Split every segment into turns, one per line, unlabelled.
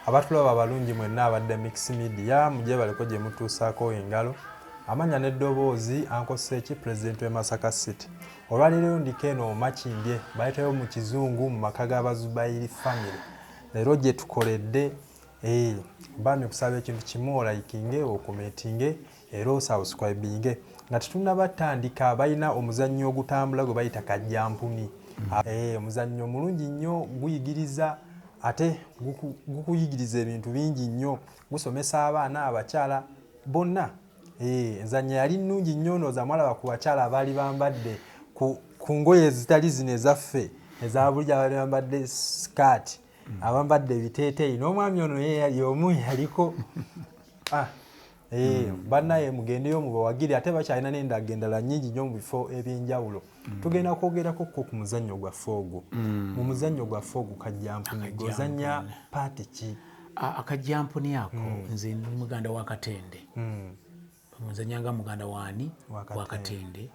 abatulaba abalungi mwenna abadde Mix Media mujje baliko gye mutuusaako engalo amanya n'eddoboozi Uncle Seeki President w'e Masaka City. Olwaliro ndiko eno Makindye bayitayo mu kizungu mu maka g'Abazubairi family. Leero gye tukoledde bami kusaba ekintu kimu olayikinge okomentinge era osubscribinge nga tetunnabatandika balina omuzannyo ogutambula gwe bayita kajjampuni. Omuzannyo mulungi nnyo guyigiriza ate gukuyigiriza ebintu bingi nnyo gusomesa abaana abakyala bonna. Enzannya yali nnungi nnyo nooza mwalaba ku bakyala abaali bambadde ku ngoye ezitali zino ezaffe eza bulijjo abaali bambadde sikaati abambadde ebiteeteeyi n'omwami ono yali omu yaliko bannaye mugendeyo mubawagire ate bakyalina n'endagga endala nnyingi nnyo mu bifo ebyenjawulo. Tugenda kwogerako ku muzannyo gwaffe ogwo. Mu muzannyo gwaffe ogwo kajjampuni gozannya paati ki?
Akajjampuni ako nze ndi muganda wa Katende. Muzanyanga muganda wani wa Katende.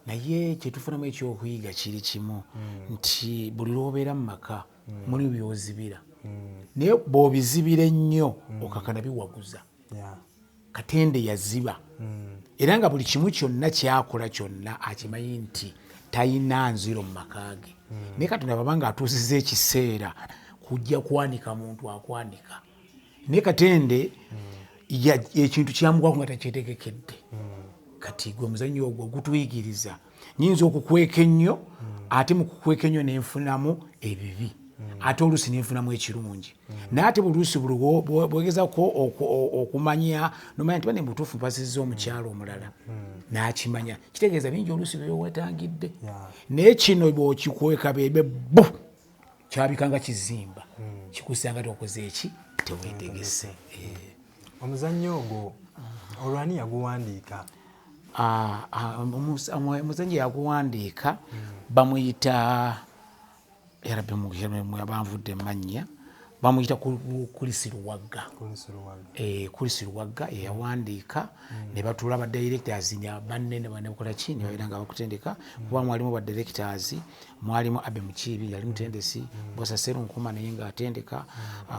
Naye kyetufunamu ekyokuyiga kiri kimu nti buli lwobeera mu maka muli byozibira naye bw'obizibira ennyo okakana biwaguza. Katende yaziba era nga buli kimu kyonna kyakola kyonna akimanyi nti talina nziro mu maka ge. Naye Katonda babanga atuusiza ekiseera kujja kwanika muntu akwanika. Naye Katende ekintu kyamugwako nga takyetegekedde. Kati gwe muzannyo ogwo gutuyigiriza nyinza okukweka ennyo ate mu kukweka ennyo nenfunamu ebibi ate oluusi nenfunamu ekirungi. Naye ate buluusi bwegezako okumanya nomanya nti bane mutuufu mpasizza omukyalo omulala n'akimanya kitegeeza bingi oluusi byewetangidde. Naye kino bw'okikweka bebe bu kyabikanga kizimba kikusanga tokoze eki teweetegese.
Omuzannyo ogwo olwani yaguwandiika?
Omuzannyo yaguwandiika bamuyita yarabbi banvudde mannya bamuyita Kulisi Luwagga. Kulisi Luwagga yawandiika ne batuula ba directors banne ne banekola ki ne babeera nga bakutendeka kuba mwalimu ba directors mwalimu Abe Mukiibi yali mutendesi Bosa Serunkuma naye nga atendeka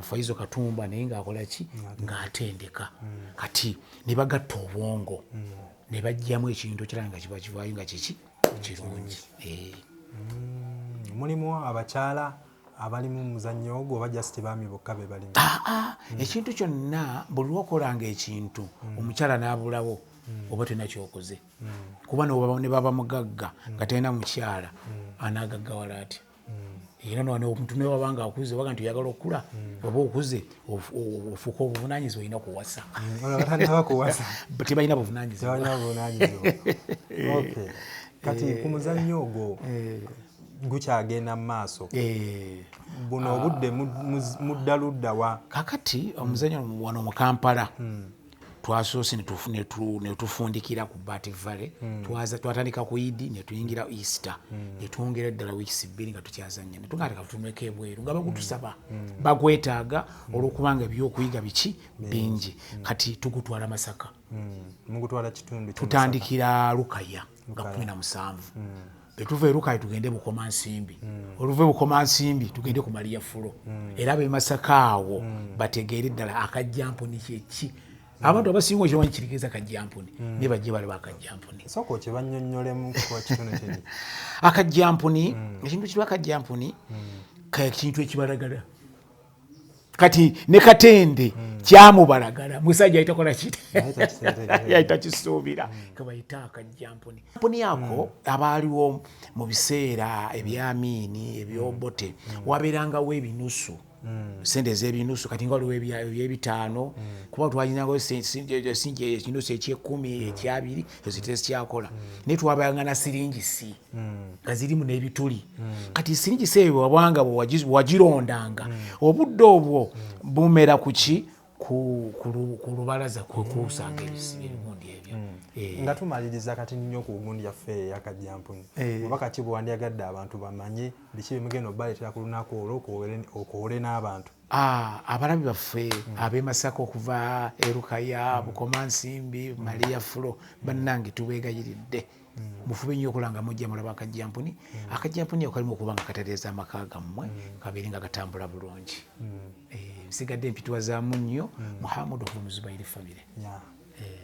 Faizo Katumba naye nga akola ki nga atendeka. Kati ne bagatta obwongo ne bajjamu ekintu kirala nga kiba kivaayo nga kiki kirungi.
Mulimu abakyala abalimu muzannyo ogwo oba just baami bokka be balimu?
Ekintu kyonna buli lwokolanga ekintu omukyala n'abulawo oba tolina kyokoze kuba ne baba mugagga nga talina mukyala anaagaggawala atya. Era omuntu ne wabanga akuze waga nti oyagala okula oba okuze ofuuka obuvunaanyizibwa olina kuwasa. Tebalina buvunaanyizibwa.
Kati ku muzannyo ogwo gukyagenda mu maaso buno obudde mudda ludda wa?
Kakati omuzannyo wano mu Kampala twasoose ne tufundikira ku Bati Valley twatandika ku Idi ne tuyingira Easter ne twongera ddala weeks 2 nga tukyazannya ne tugenda katumweko ebweru nga bagutusaba bagwetaaga olw'okubanga by'okuyiga biki bingi. Kati tugutwala Masaka.
Mugutwala kitundu
tutandikira Lukaya nga 17 betuva Lukaya tugende Bukomansimbi oluve Bukomansimbi tugende ku Maria Fulo era be Masaka awo bategeere ddala akajjampuni kyeki. Abantu abasinga kyo bankirigeza kajjampuni ne bajje balaba akajjampuni.
Soko kye bannyonnyolemu ku kitundu kiri.
Akajjampuni ekintu kirwa akajjampuni kintu ekibalagala. Kati ne Katende kyamubalagala musajja ayitakola kiti yayita kisuubira kabayita akajjampuni. Kampuni yako abaaliwo mu biseera ebyamiini ebyobote wabeerangawo ebinusu sente ez'ebinusu kati nga waliwo eby'ebitaano kuba twalinangawo ekinusu eky'ekumi ekyabiri ezitezikyakola naye twabanga na siringisi nga zirimu n'ebituli. Kati siringisi eyo wabanga wagirondanga obudde obwo bumera ku ki ku lubalaza kusanga ebigundi ebyo.
Nga tumaliriza kati nnyo ku gundi yaffe ey'akajjampuni oba kati bwewandyagadde abantu bamanye biki bimugenda obaleetera ku lunaku olwo okoole n'abantu?
Abalabi baffe ab'e Masaka okuva e Lukaya Bukomansimbi Maria Fulo bannange tubeegayiridde mufube nnyo okulanga mujja mulaba akajjampuni akajjampuni ako kalimu okuba nga katereeza amaka gammwe kabeere nga gatambula bulungi nsigadde mpitwazamu nnyo Muhammad okuva mu Zubairi family.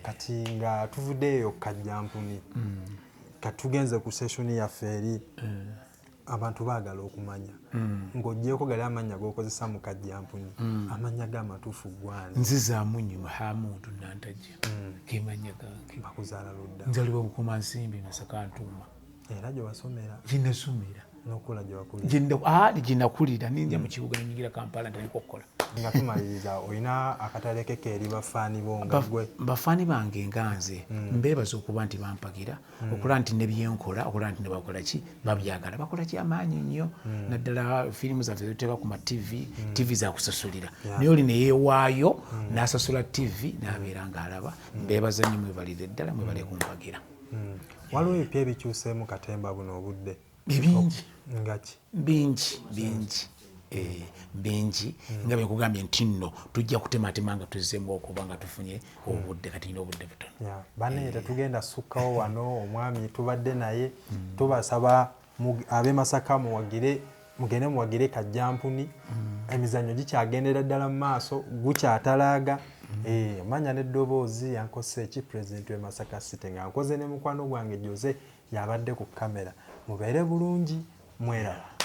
Kati nga tuvuddeeyo kajjampuni katugenze ku session yaffe eri abantu baagala okumanya ng'oggyeko gali amannya g'okozesa mu kajjampuni amannya g'amatuufu gwani?
Nzizaamu nnyo Muhammad Nantajja kemanya gange.
Bakuzaala ludda?
Nzalibwa Bukomansimbi Masaka Ntuuma.
Era gye wasomera?
Gye nasomera.
N'okula gye wakulira?
Gye nakulira ninja mu kibuga nyingira Kampala ntandika okukola.
Nga tumaliriza olina akatalekeko eri bafaani bo nga gwe?
Bafaani bange nga nze mbeebaza okuba nti bampagira okulaba nti ne byenkola okulaba nti ne bakola ki babyagala bakola ki amaanyi nnyo naddala firimu zaffe zituteeka ku ma TV zakusasulira naye oli neyeewaayo n'asasula TV n'abeera ng'alaba mbeebaza nnyo mwebalire ddala mwebale kumpagira.
Waliwo ebipya ebikyuseemu katemba buno obudde?
Bingi.
Ngaki?
Bingi nga bwe nkugambye nti nno tujja kutematema nga tuzzeemu okuba nga tufunye obudde kati nina obudde butono.
Banne tetugenda sukkawo wano omwami tubadde naye tubasaba ab'e Masaka mugende muwagire kajjampuni emizannyo gikyagendera ddala mu maaso gukyatalaaga. Manya n'eddoboozi yankose eki pulezidenti w'e Masaka City nga nkoze ne mukwano gwange Jose yabadde ku kamera. Mubeere bulungi mweraba.